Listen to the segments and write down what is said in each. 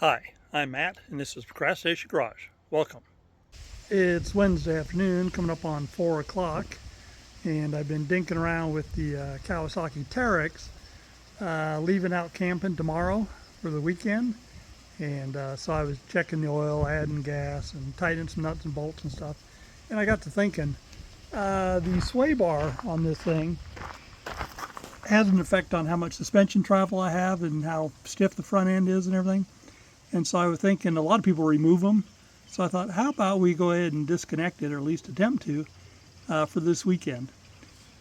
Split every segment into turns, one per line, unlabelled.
Hi, I'm Matt, and this is Procrastination Garage. Welcome. It's Wednesday afternoon, coming up on 4 o'clock, and I've been dinking around with the Kawasaki Teryx, leaving out camping tomorrow for the weekend. And so I was checking the oil, adding gas, and tightening some nuts and bolts and stuff. And I got to thinking, the sway bar on this thing has an effect on how much suspension travel I have and how stiff the front end is and everything. And so I was thinking a lot of people remove them. So I thought, how about we go ahead and disconnect it, or at least attempt to, for this weekend.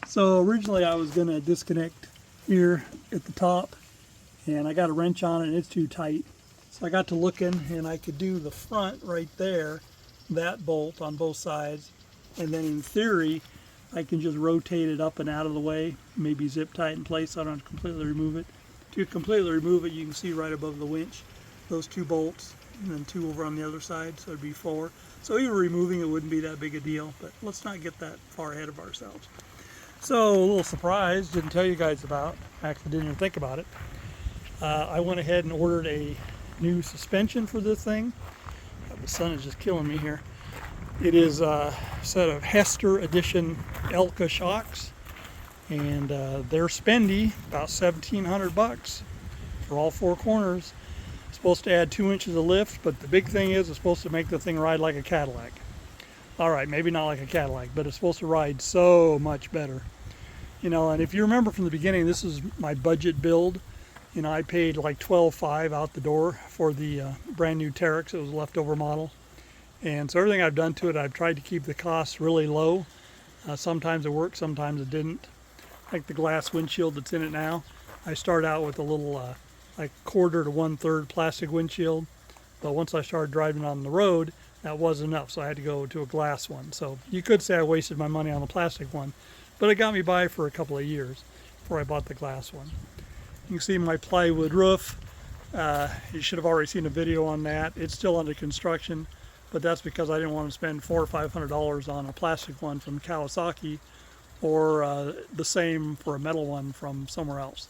So originally I was going to disconnect here at the top, and I got a wrench on it and it's too tight. So I got to looking, and I could do the front right there, that bolt on both sides. And then in theory, I can just rotate it up and out of the way, maybe zip tie it in place so I don't have to completely remove it. To completely remove it, you can see right above the winch, those two bolts, and then two over on the other side, so it'd be four. So even removing it wouldn't be that big a deal, but let's not get that far ahead of ourselves. So a little surprise, didn't tell you guys about, actually didn't even think about it. I went ahead and ordered a new suspension for this thing. The sun is just killing me here. It is a set of Hester Edition Elka shocks, and they're spendy, about $1,700 for all four corners. Supposed to add 2 inches of lift, but the big thing is it's supposed to make the thing ride like a Cadillac. All right, maybe not like a Cadillac, but it's supposed to ride so much better. You know, and if you remember from the beginning, this is my budget build. You know, I paid like $12,500 out the door for the brand new Teryx. It was a leftover model. And so everything I've done to it, I've tried to keep the costs really low. Sometimes it worked, sometimes it didn't. Like the glass windshield that's in it now, I start out with a little like 1/4 to 1/3 plastic windshield, but once I started driving on the road, that wasn't enough, so I had to go to a glass one. So you could say I wasted my money on the plastic one, but it got me by for a couple of years before I bought the glass one. You can see my plywood roof. You should have already seen a video on that. It's still under construction, but that's because I didn't want to spend $400 or $500 on a plastic one from Kawasaki, or the same for a metal one from somewhere else.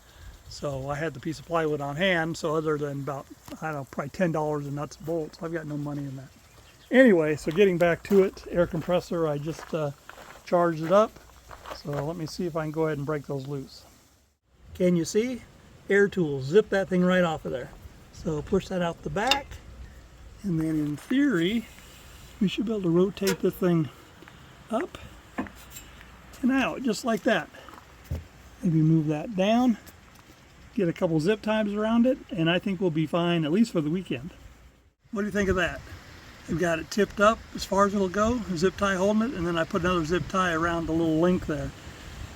So I had the piece of plywood on hand, so other than about, I don't know, probably $10 in nuts and bolts, I've got no money in that. Anyway, so getting back to it, air compressor, I just charged it up. So let me see if I can go ahead and break those loose. Can you see? Air tools, zip that thing right off of there. So push that out the back, and then in theory, we should be able to rotate the thing up and out, just like that. Maybe move that down. Get a couple zip ties around it, and I think we'll be fine, at least for the weekend. What do you think of that? I've got it tipped up as far as it'll go, a zip tie holding it, and then I put another zip tie around the little link there.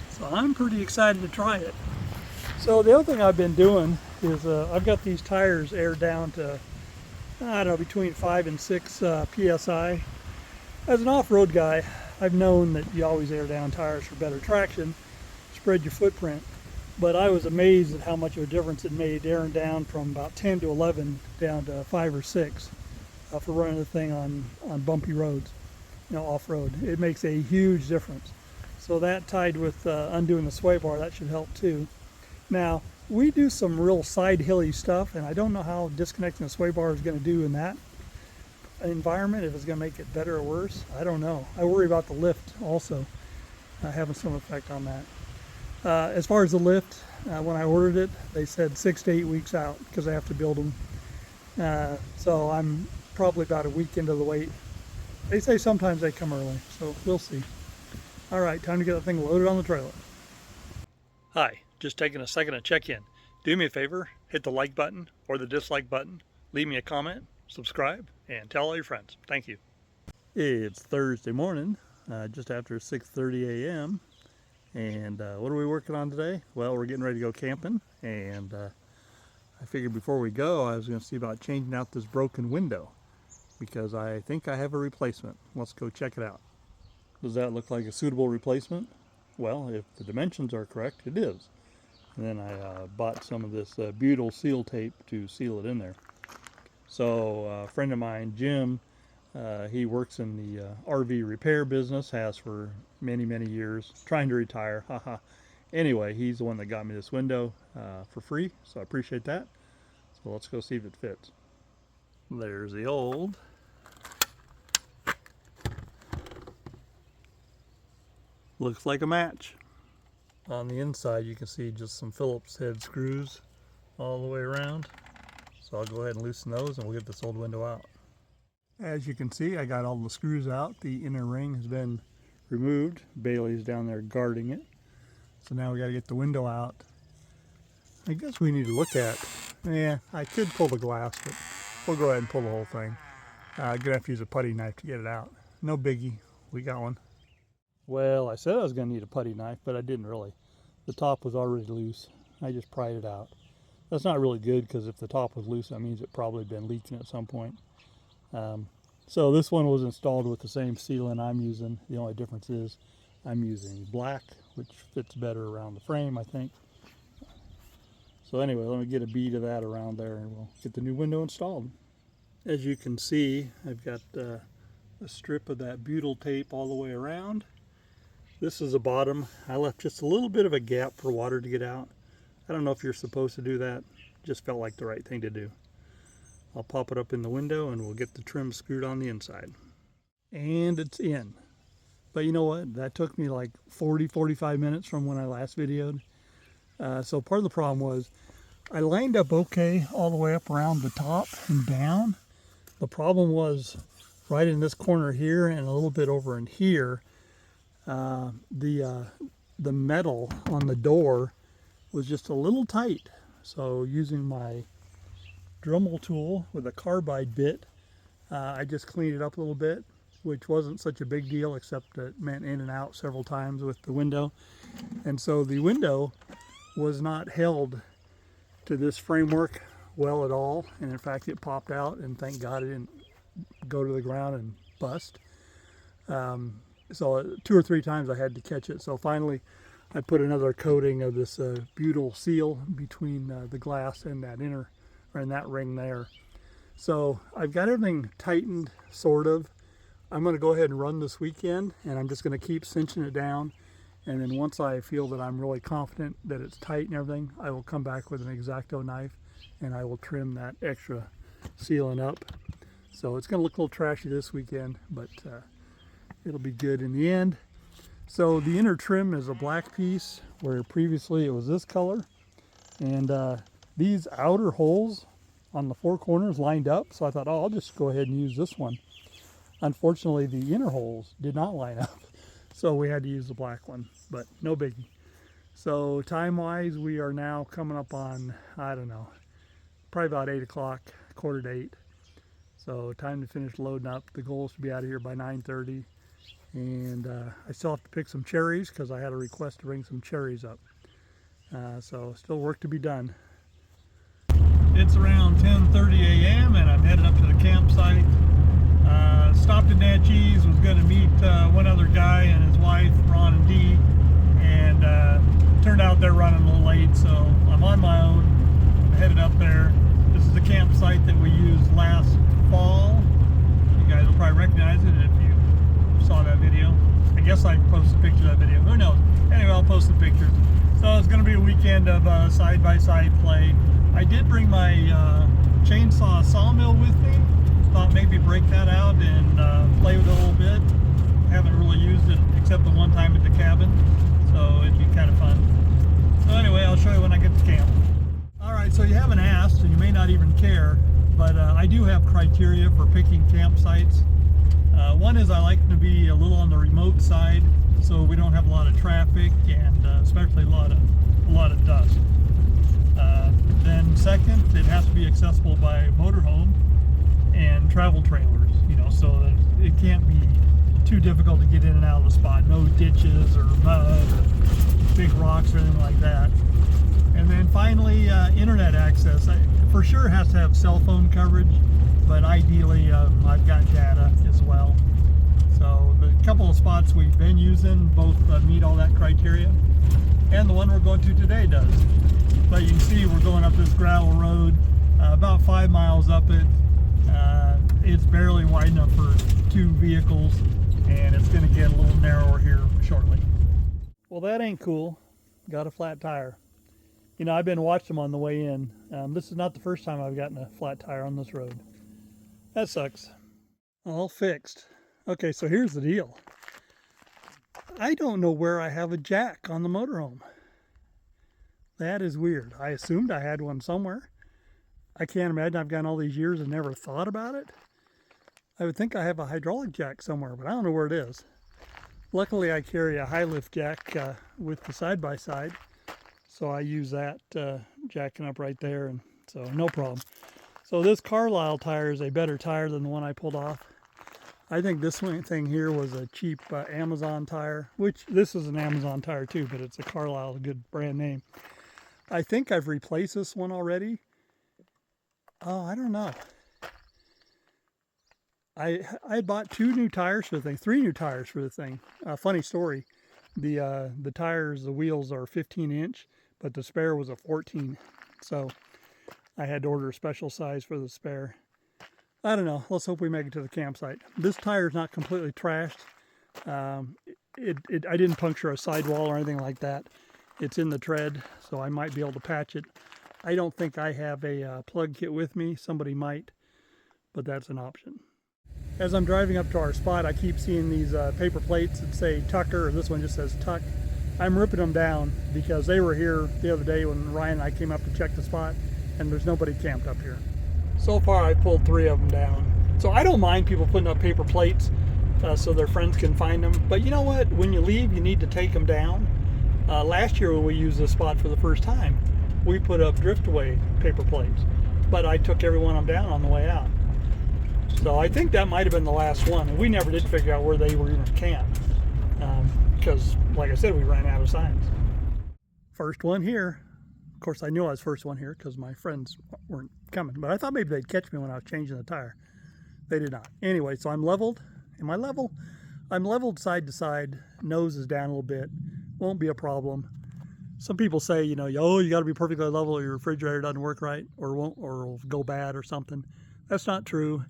So I'm pretty excited to try it. So the other thing I've been doing is I've got these tires aired down to, I don't know, between 5 and 6 PSI. As an off-road guy, I've known that you always air down tires for better traction, spread your footprint. But I was amazed at how much of a difference it made airing down from about 10 to 11 down to 5 or 6 for running the thing on bumpy roads, you know, off-road. It makes a huge difference. So that tied with undoing the sway bar, that should help too. Now, we do some real side hilly stuff, and I don't know how disconnecting the sway bar is going to do in that environment, if it's going to make it better or worse. I don't know. I worry about the lift also having some effect on that. As far as the lift, when I ordered it, they said 6 to 8 weeks out because I have to build them. So I'm probably about a week into the wait. They say sometimes they come early, so we'll see. All right, time to get that thing loaded on the trailer. Hi, just taking a second to check in. Do me a favor, hit the like button or the dislike button, leave me a comment, subscribe, and tell all your friends. Thank you. It's Thursday morning, just after 6:30 a.m. And what are we working on today? Well, we're getting ready to go camping, and I figured before we go, I was going to see about changing out this broken window because I think I have a replacement. Let's go check it out. Does that look like a suitable replacement? Well, if the dimensions are correct, it is. And then I bought some of this butyl seal tape to seal it in there. So a friend of mine, Jim, he works in the RV repair business, has for many, many years, trying to retire, haha. Anyway, he's the one that got me this window for free, so I appreciate that. So let's go see if it fits. There's the old. Looks like a match. On the inside you can see just some Phillips head screws all the way around. So I'll go ahead and loosen those and we'll get this old window out. As you can see, I got all the screws out. The inner ring has been removed. Bailey's down there guarding it. So now we got to get the window out. I guess we need to look at, I could pull the glass, but we'll go ahead and pull the whole thing. I'm gonna have to use a putty knife to get it out. No biggie, we got one. Well, I said I was gonna need a putty knife, but I didn't really. The top was already loose. I just pried it out. That's not really good because if the top was loose, that means it probably been leaking at some point. So this one was installed with the same sealant I'm using. The only difference is I'm using black, which fits better around the frame, I think. So anyway, let me get a bead of that around there and we'll get the new window installed. As you can see, I've got a strip of that butyl tape all the way around. This is the bottom. I left just a little bit of a gap for water to get out. I don't know if you're supposed to do that. Just felt like the right thing to do. I'll pop it up in the window and we'll get the trim screwed on the inside. And it's in. But you know what? That took me like 45 minutes from when I last videoed. So part of the problem was I lined up okay all the way up around the top and down. The problem was right in this corner here and a little bit over in here, the metal on the door was just a little tight. So using my Dremel tool with a carbide bit, I just cleaned it up a little bit, which wasn't such a big deal, except it meant in and out several times with the window. And so the window was not held to this framework well at all, and in fact it popped out, and thank God it didn't go to the ground and bust. So 2 or 3 times I had to catch it. So finally I put another coating of this butyl seal between the glass and that inner, or in that ring there. So I've got everything tightened, sort of. I'm going to go ahead and run this weekend, and I'm just going to keep cinching it down. And then once I feel that I'm really confident that it's tight and everything, I will come back with an X-Acto knife and I will trim that extra sealant up. So it's going to look a little trashy this weekend, but it'll be good in the end. So the inner trim is a black piece where previously it was this color. And these outer holes on the 4 corners lined up. So I thought, oh, I'll just go ahead and use this one. Unfortunately, the inner holes did not line up. So we had to use the black one, but no biggie. So time-wise, we are now coming up on, I don't know, probably about 8 o'clock, 7:45. So time to finish loading up. The goal is to be out of here by 9:30. And I still have to pick some cherries because I had a request to bring some cherries up. So still work to be done. It's around 10:30 a.m. and I'm headed up to the campsite. Stopped at Natchez, was going to meet one other guy and his wife, Ron and Dee, and turned out they're running a little late, so I'm on my own, headed up there. This is the campsite that we used last fall. You guys will probably recognize it if you saw that video. I guess I posted a picture of that video, who knows. Anyway, I'll post the pictures. So it's going to be a weekend of side-by-side play. I did bring my chainsaw sawmill with me. Thought maybe break that out and play with it a little bit. Haven't really used it except the one time at the cabin, so it'd be kind of fun. So anyway, I'll show you when I get to camp. Alright, so you haven't asked, and you may not even care, but I do have criteria for picking campsites. One is I like them to be a little on the remote side, so we don't have a lot of traffic and especially a lot of dust. Then second, it has to be accessible by motorhome and travel trailers, you know, so that it can't be too difficult to get in and out of the spot. No ditches or mud or big rocks or anything like that. And then finally, internet access. For sure has to have cell phone coverage, but ideally I've got data as well. So the couple of spots we've been using both meet all that criteria, and the one we're going to today does. But you can see we're going up this gravel road, about 5 miles up it. It's barely wide enough for 2 vehicles, and it's going to get a little narrower here shortly. Well, that ain't cool. Got a flat tire. You know, I've been watching them on the way in. This is not the first time I've gotten a flat tire on this road. That sucks. All fixed. Okay, so here's the deal. I don't know where I have a jack on the motorhome. That is weird. I assumed I had one somewhere. I can't imagine I've gone all these years and never thought about it. I would think I have a hydraulic jack somewhere, but I don't know where it is. Luckily, I carry a high lift jack with the side-by-side, so I use that jacking up right there, and so no problem. So this Carlisle tire is a better tire than the one I pulled off. I think this thing here was a cheap Amazon tire, which this is an Amazon tire too, but it's a Carlisle, a good brand name. I think I've replaced this one already. Oh, I don't know. I had bought 2 new tires for the thing, 3 new tires for the thing. Funny story, the tires, the wheels are 15-inch, but the spare was a 14. So I had to order a special size for the spare. I don't know. Let's hope we make it to the campsite. This tire is not completely trashed. I didn't puncture a sidewall or anything like that. It's in the tread, so I might be able to patch it. I don't think I have a plug kit with me. Somebody might, but that's an option. As I'm driving up to our spot, I keep seeing these paper plates that say Tucker, or this one just says Tuck. I'm ripping them down because they were here the other day when Ryan and I came up to check the spot, and there's nobody camped up here. So far, I pulled 3 of them down. So I don't mind people putting up paper plates so their friends can find them. But you know what? When you leave, you need to take them down. Last year when we used this spot for the first time, we put up driftaway paper plates. But I took every one of them down on the way out. So I think that might have been the last one. And we never did figure out where they were even camped. Because, like I said, we ran out of signs. First one here. Of course, I knew I was first one here because my friends weren't coming. But I thought maybe they'd catch me when I was changing the tire. They did not. Anyway, so I'm leveled. Am I level? I'm leveled side to side. Nose is down a little bit. Won't be a problem. Some people say, you know, oh, you got to be perfectly level or your refrigerator doesn't work right or will go bad or something. That's not true.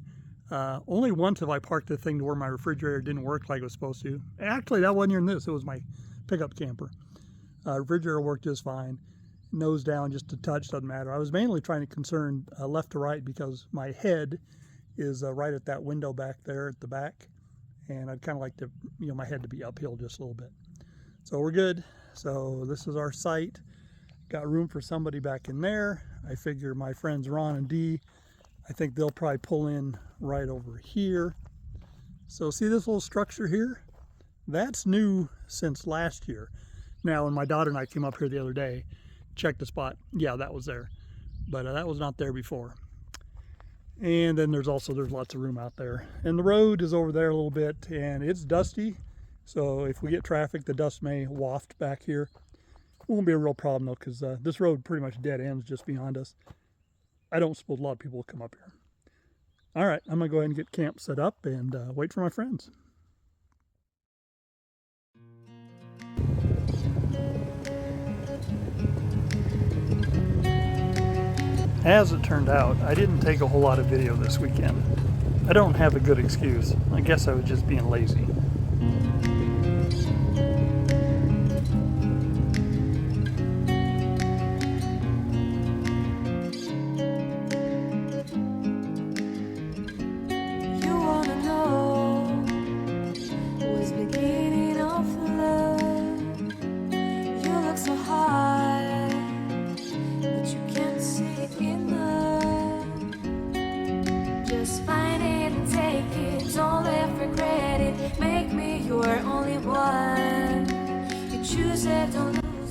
Only once have I parked the thing to where my refrigerator didn't work like it was supposed to. Actually, that wasn't even this. It was my pickup camper. Refrigerator worked just fine. Nose down, just a touch, doesn't matter. I was mainly trying to concern left to right because my head is right at that window back there at the back. And I'd kind of like to, you know, my head to be uphill just a little bit. So we're good. So this is our site. Got room for somebody back in there. I figure my friends Ron and Dee, I think they'll probably pull in right over here. So see this little structure here? That's new since last year. Now when my daughter and I came up here the other day, checked the spot, yeah, that was there. But that was not there before. And then there's lots of room out there. And the road is over there a little bit and it's dusty. So if we get traffic, the dust may waft back here. Won't be a real problem though, because this road pretty much dead ends just beyond us. I don't suppose a lot of people will come up here. All right, I'm gonna go ahead and get camp set up and wait for my friends. As it turned out, I didn't take a whole lot of video this weekend. I don't have a good excuse. I guess I was just being lazy.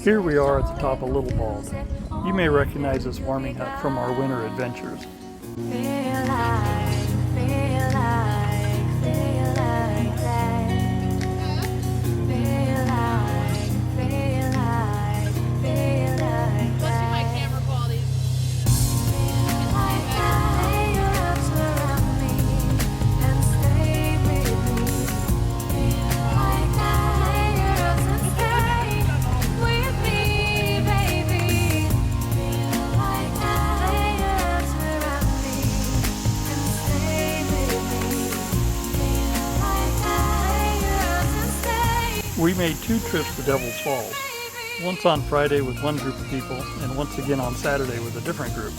Here we are at the top of Little Bald. You may recognize this warming hut from our winter adventures. We made 2 trips to Devil's Falls, once on Friday with one group of people and once again on Saturday with a different group.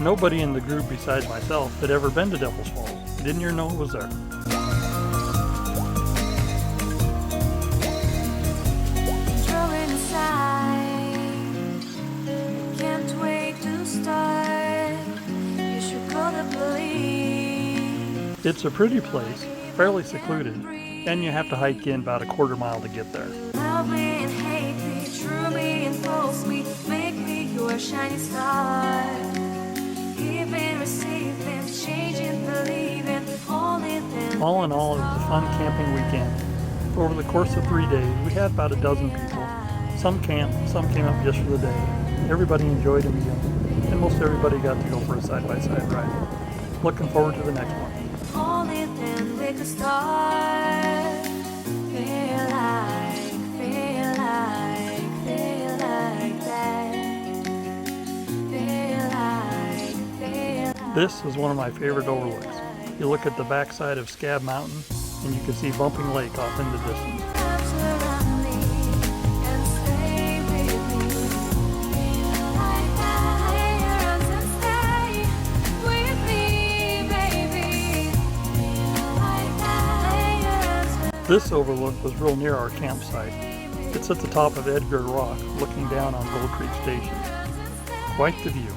Nobody in the group besides myself had ever been to Devil's Falls. Didn't even know it was there. It's a pretty place, fairly secluded, and you have to hike in about a quarter mile to get there.
Love me and hate me, true me and false me, make me your shining star. Giving, receiving, changing, believing,
all in all, it was a fun camping weekend. Over the course of 3 days, we had about a dozen people. Some camped, some came up just for the day. Everybody enjoyed a meal, and most everybody got to go for a side-by-side ride. Looking forward to the next one.
Only then we could start. Feel like that. Feel like.
This is one of my favorite overlooks. You look at the backside of Scab Mountain, and you can see Bumping Lake off in the distance. This overlook was real near our campsite. It's at the top of Edgar Rock, looking down on Gold Creek Station. Quite the view.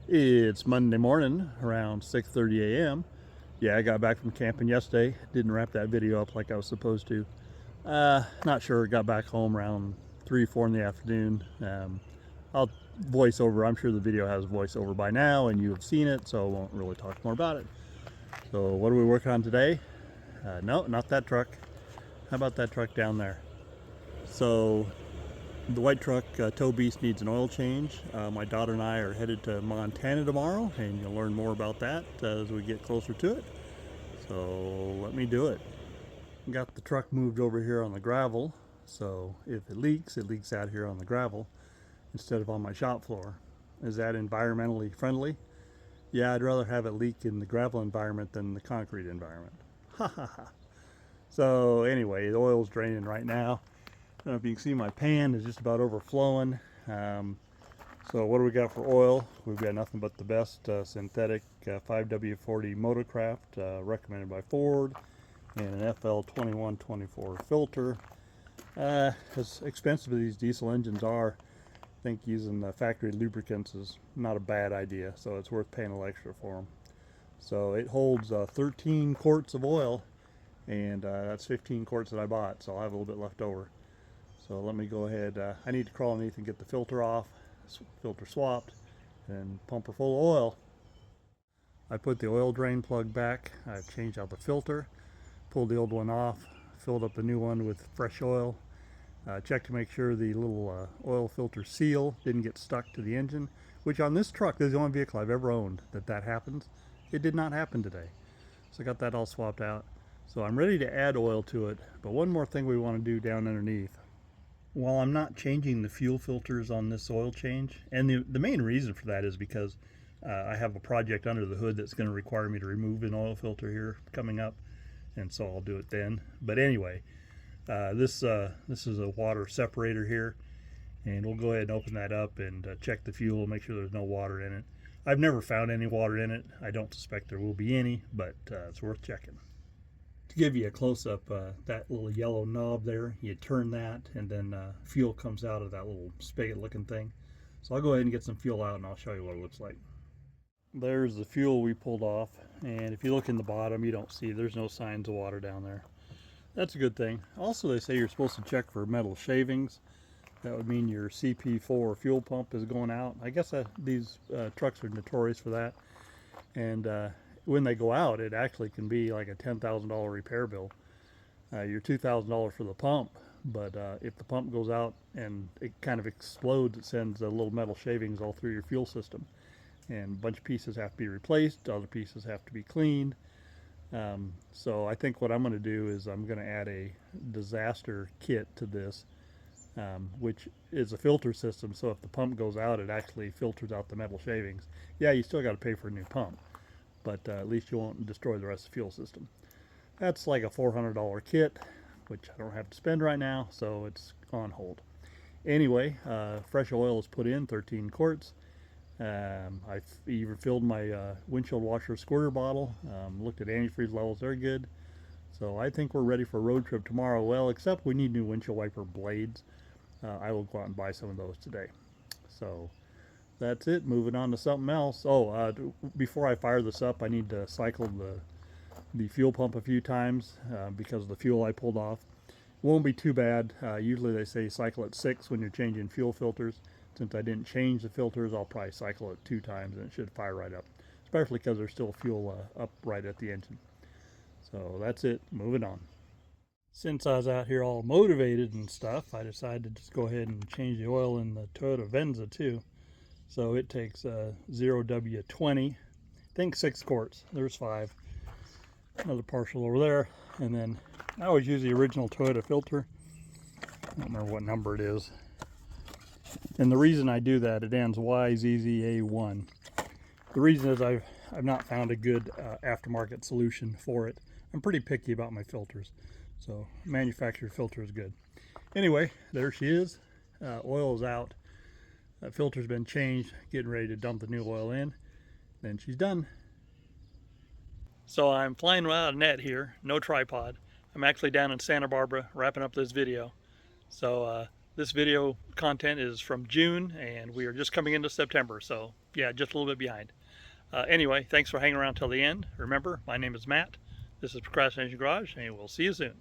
It's Monday morning, around 6:30 a.m. Yeah, I got back from camping yesterday. Didn't wrap that video up like I was supposed to. Not sure. Got back home around 3, 4 in the afternoon. I'll voice over. I'm sure the video has voiceover by now and you have seen it, so I won't really talk more about it. So what are we working on today? No, not that truck. How about that truck down there? So the white truck, tow beast, needs an oil change. My daughter and I are headed to Montana tomorrow, and you'll learn more about that as we get closer to it. So let me do it. Got the truck moved over here on the gravel, so if it leaks out here on the gravel instead of on my shop floor. Is that environmentally friendly? Yeah, I'd rather have it leak in the gravel environment than the concrete environment. Ha ha ha. So anyway, the oil's draining right now. I don't know if you can see my pan is just about overflowing. So what do we got for oil? We've got nothing but the best synthetic 5W40 Motorcraft, recommended by Ford, and an FL2124 filter. As expensive as these diesel engines are, I think using factory lubricants is not a bad idea, so it's worth paying a little extra for them. So it holds 13 quarts of oil, and that's 15 quarts that I bought, so I'll have a little bit left over. So let me go ahead. I need to crawl underneath and get the filter off, filter swapped, and pump her full of oil. I put the oil drain plug back. I've changed out the filter, pulled the old one off, filled up the new one with fresh oil. Checked to make sure the little oil filter seal didn't get stuck to the engine, which on this truck, this is the only vehicle I've ever owned that happens. It did not happen today. So I got that all swapped out. So I'm ready to add oil to it, but one more thing we want to do down underneath. While I'm not changing the fuel filters on this oil change, and the main reason for that is because I have a project under the hood that's going to require me to remove an oil filter here coming up, and so I'll do it then. But anyway, this is a water separator here, and we'll go ahead and open that up and check the fuel, make sure there's no water in it. I've never found any water in it. I don't suspect there will be any, but it's worth checking. To give you a close-up, that little yellow knob there, you turn that, and then fuel comes out of that little spigot-looking thing. So I'll go ahead and get some fuel out, and I'll show you what it looks like. There's the fuel we pulled off, and if you look in the bottom, you don't see, there's no signs of water down there. That's a good thing. Also, they say you're supposed to check for metal shavings. That would mean your CP4 fuel pump is going out. I guess these trucks are notorious for that. And when they go out, it actually can be like a $10,000 repair bill. You're $2,000 for the pump, but if the pump goes out and it kind of explodes, it sends little metal shavings all through your fuel system. And a bunch of pieces have to be replaced, other pieces have to be cleaned. So I think what I'm going to do is I'm going to add a disaster kit to this, which is a filter system. So if the pump goes out, it actually filters out the metal shavings. Yeah, you still got to pay for a new pump, but at least you won't destroy the rest of the fuel system. That's like a $400 kit, which I don't have to spend right now, so it's on hold. Anyway, fresh oil is put in, 13 quarts. I even filled my windshield washer squirter bottle, looked at antifreeze levels, they're good. So I think we're ready for a road trip tomorrow. Well, except we need new windshield wiper blades. I will go out and buy some of those today. So that's it. Moving on to something else. Oh, before I fire this up, I need to cycle the fuel pump a few times because of the fuel I pulled off. Won't be too bad. Usually they say cycle at 6 when you're changing fuel filters. Since I didn't change the filters, I'll probably cycle it 2 times and it should fire right up. Especially because there's still fuel up right at the engine. So that's it. Moving on. Since I was out here all motivated and stuff, I decided to just go ahead and change the oil in the Toyota Venza too. So it takes 0W20, I think 6 quarts. There's 5. Another partial over there. And then I always use the original Toyota filter. I don't remember what number it is. And the reason I do that, it ends YZZA1. The reason is I've not found a good aftermarket solution for it. I'm pretty picky about my filters. So manufacturer filter is good. Anyway, there she is. Oil is out. Filter's been changed. Getting ready to dump the new oil in. Then she's done. So I'm flying without a net here. No tripod. I'm actually down in Santa Barbara wrapping up this video. So this video content is from June and we are just coming into September. So yeah, just a little bit behind. Anyway, thanks for hanging around till the end. Remember, my name is Matt. This is Procrastination Garage and we'll see you soon.